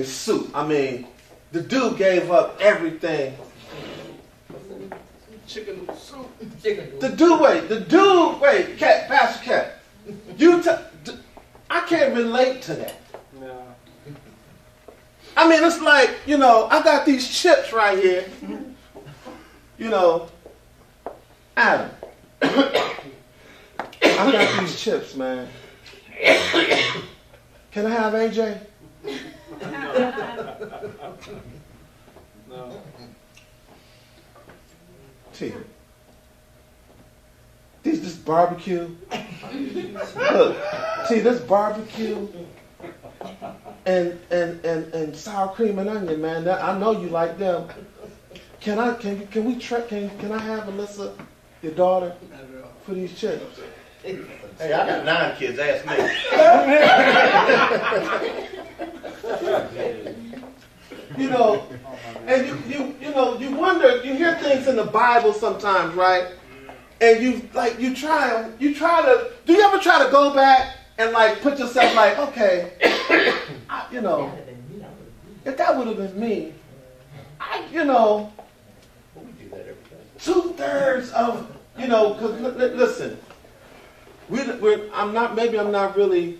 suit. I mean, the dude gave up everything. Chicken soup. The dude, wait, Pastor Cat, I can't relate to that. No. I mean, it's like, I got these chips right here. Adam, I got these chips, man. Can I have AJ? No. T. This barbecue. Look, T, this barbecue and sour cream and onion, man. I know you like them. Can I have Alyssa, your daughter, for these chips? Hey, I got 9 kids. Ask me. And you wonder. You hear things in the Bible sometimes, right? And you try to. Do you ever try to go back and put yourself okay, if that would have been me, 2/3 of because listen. I'm not really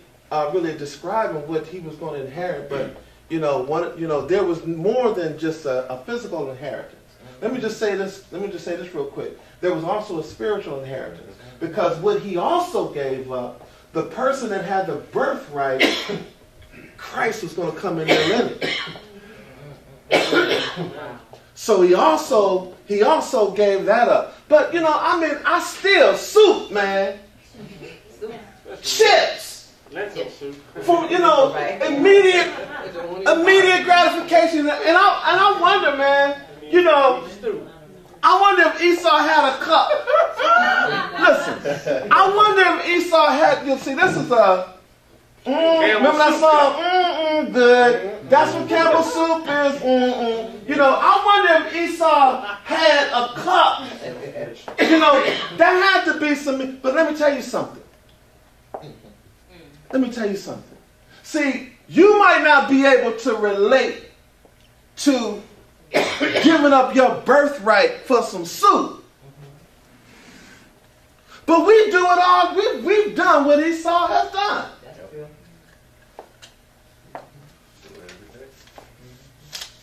describing what he was going to inherit, but there was more than just a physical inheritance. Let me just say this real quick. There was also a spiritual inheritance, because what he also gave up, the person that had the birthright, Christ was going to come in there in it. So he also gave that up. But I still soup, man. Chips for immediate gratification, and I wonder, man. I wonder if Esau had a cup. Listen, I wonder if Esau had. You see, this is a. Remember that song? Good. That's what Campbell soup is. I wonder if Esau had a cup. That had to be some. But let me tell you something. See, you might not be able to relate to giving up your birthright for some soup. But we do it all. We've done what Esau has done.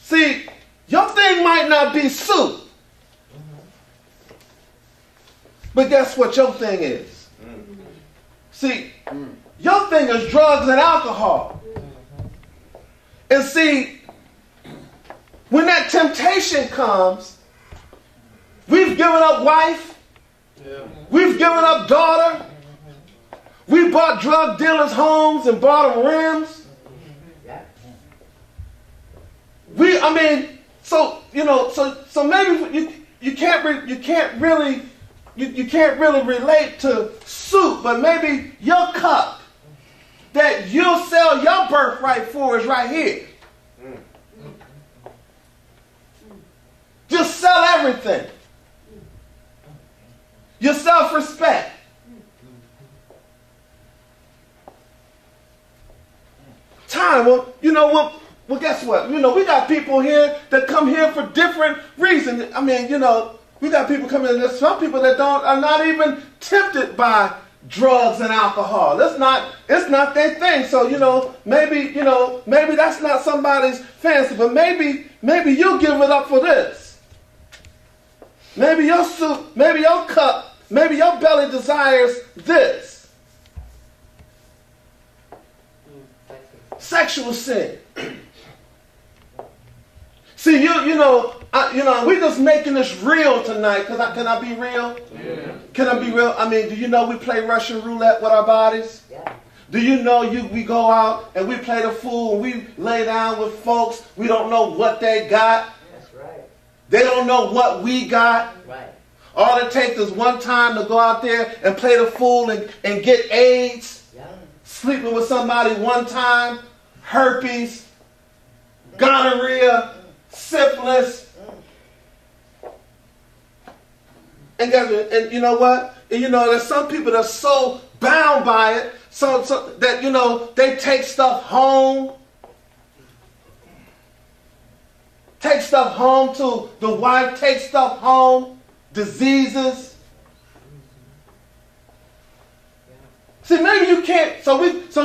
See, your thing might not be soup. But guess what your thing is? See, your thing is drugs and alcohol. And see, when that temptation comes, we've given up wife. We've given up daughter. We bought drug dealers' homes and bought them rims. So maybe you can't really relate to soup, but maybe your cup that you'll sell your birthright for is right here. Just sell everything. Your self-respect. Time. Well, well, guess what? We got people here that come here for different reasons. We got people coming in. There's some people that are not even tempted by drugs and alcohol. It's not their thing. So, maybe that's not somebody's fancy, but maybe you'll give it up for this. Maybe your soup, maybe your cup, maybe your belly desires this. Sexual sin. See, we're just making this real tonight. Can I be real? Yeah. Can I be real? Do you know we play Russian roulette with our bodies? Yeah. Do you know we go out and we play the fool and we lay down with folks, we don't know what they got. That's right. They don't know what we got. Right. All it takes is one time to go out there and play the fool and get AIDS. Yeah. Sleeping with somebody one time, herpes, gonorrhea, syphilis. And you know what? And there's some people that are so bound by it, so that they take stuff home take stuff home to the wife, take stuff home, diseases. See, maybe you can't, so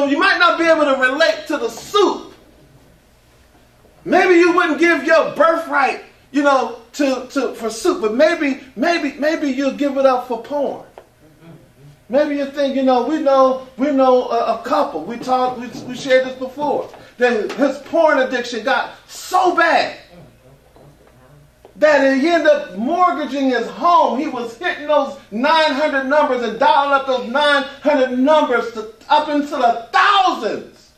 you might not be able to relate to the soup. Maybe you wouldn't give your birthright, for soup, but maybe you'll give it up for porn. Maybe you think, we know a couple. We shared this before. That his porn addiction got so bad that he ended up mortgaging his home. He was hitting those 900 numbers and dialing up those 900 numbers up into the thousands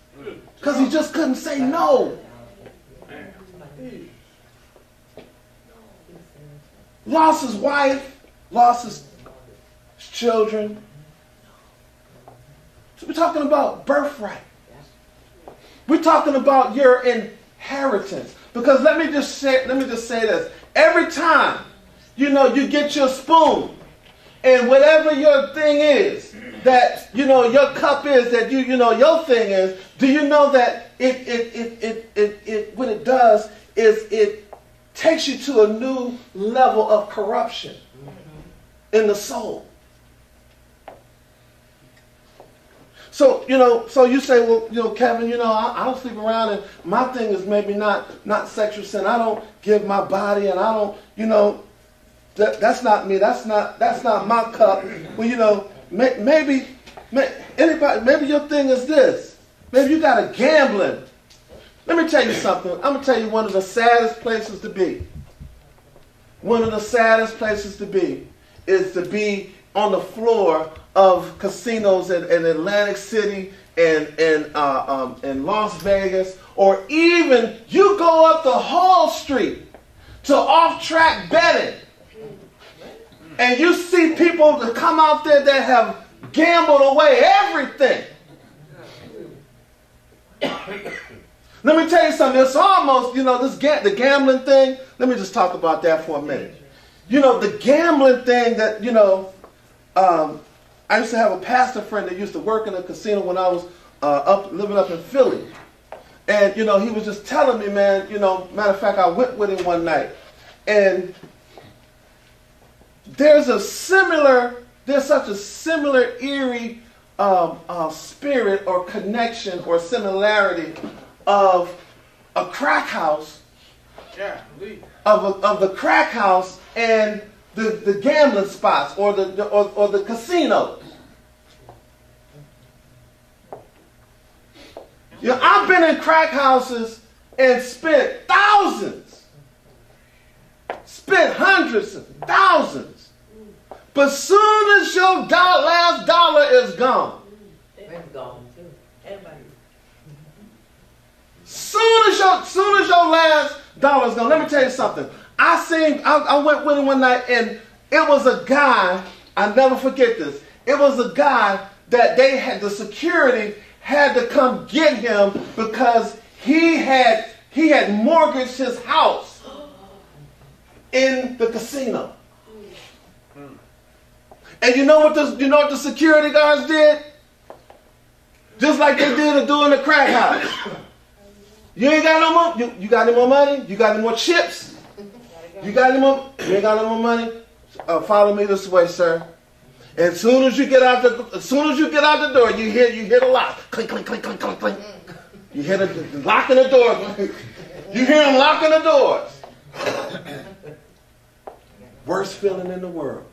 because he just couldn't say no. Lost his wife, lost his children. So we're talking about birthright. We're talking about your inheritance. Because let me just say this. Every time, you get your spoon, and whatever your thing is, that your cup is, that your thing is, do you know that what it does is it takes you to a new level of corruption in the soul. So, so you say, well, Kevin, I don't sleep around, and my thing is maybe not sexual sin. I don't give my body, and I don't, that's not me. That's not my cup. Well, maybe your thing is this. Maybe you got a gambling. Let me tell you something. I'm going to tell you one of the saddest places to be. One of the saddest places to be is to be on the floor of casinos in Atlantic City and Las Vegas, or even you go up the Hall Street to off-track betting, and you see people that come out there that have gambled away everything. Let me tell you something. It's almost, the gambling thing. Let me just talk about that for a minute. The gambling thing that, I used to have a pastor friend that used to work in a casino when I was living up in Philly. And, he was just telling me, man, matter of fact, I went with him one night. And there's such a similar eerie spirit or connection or similarity of a crack house, of the crack house and the gambling spots or the casinos. I've been in crack houses and spent thousands, spent hundreds of thousands, but soon as your last dollar is gone, it's gone too. Everybody. Soon as your last dollar is gone. Let me tell you something. I went with him one night, and it was a guy, I'll never forget this. It was a guy that the security had to come get him because he had mortgaged his house in the casino. And you know what the security guards did? Just like they did in the crack house. You ain't got no more. You got any more money? You got any more chips? You got any more? You ain't got no more money? Follow me this way, sir. And as soon as you get out the door, you hit a lock. Clink, clink, clink, clink, clink, clink. You hit a locking the door. You hear them locking the doors. Worst feeling in the world.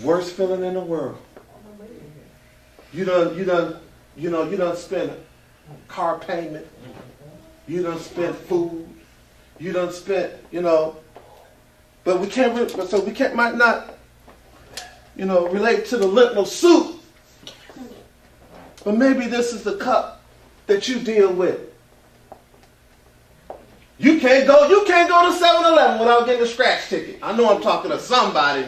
Worst feeling in the world. You done spent car payment. You done spent food. You done spent, but we might not, relate to the lentil soup. But maybe this is the cup that you deal with. You can't go to 7-Eleven without getting a scratch ticket. I know I'm talking to somebody.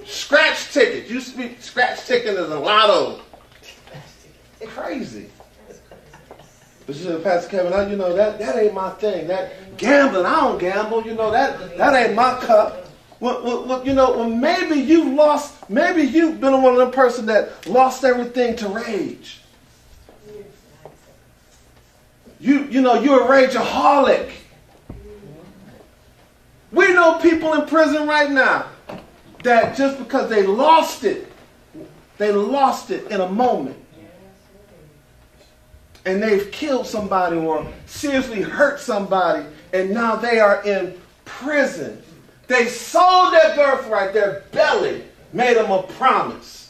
Scratch ticket. You speak scratch ticket as a lotto. Crazy. But Pastor Kevin, that ain't my thing. That gambling, I don't gamble. That ain't my cup. Well, maybe you've been one of them person that lost everything to rage. you know, you're a rageaholic. We know people in prison right now that just because they lost it in a moment. And they've killed somebody or seriously hurt somebody, and now they are in prison. They sold their birthright. Their belly made them a promise.